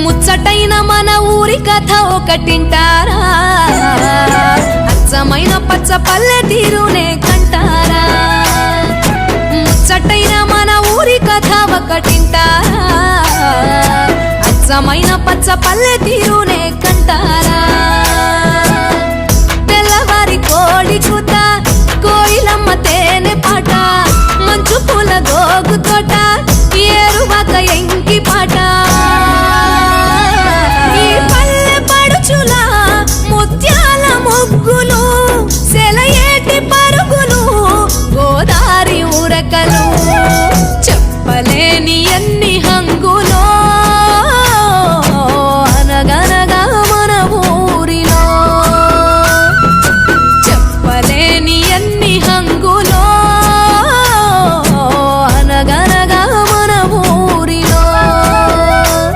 ముచ్చటైన మన ఊరి కథ ఒకటింటారా అచ్చమైన పచ్చ పల్లె తీరునే కంటారా ముచ్చటైన మన ఊరి కథ ఒకటింటారా అచ్చమైన పచ్చ పల్లె తీరునే కంటారా తెల్లవారి కోడి కూత కోయిలమ్మ తేనె పాట మంచు పూల గోగు తోట ఏరువాక ఎంకి పాట ఈ పల్లె పడుచుల ముత్యాల ముగ్గులు సెలయేటి పరుగులు గోదారి ఉరకలు చెప్పలేని ఎన్ని హంగు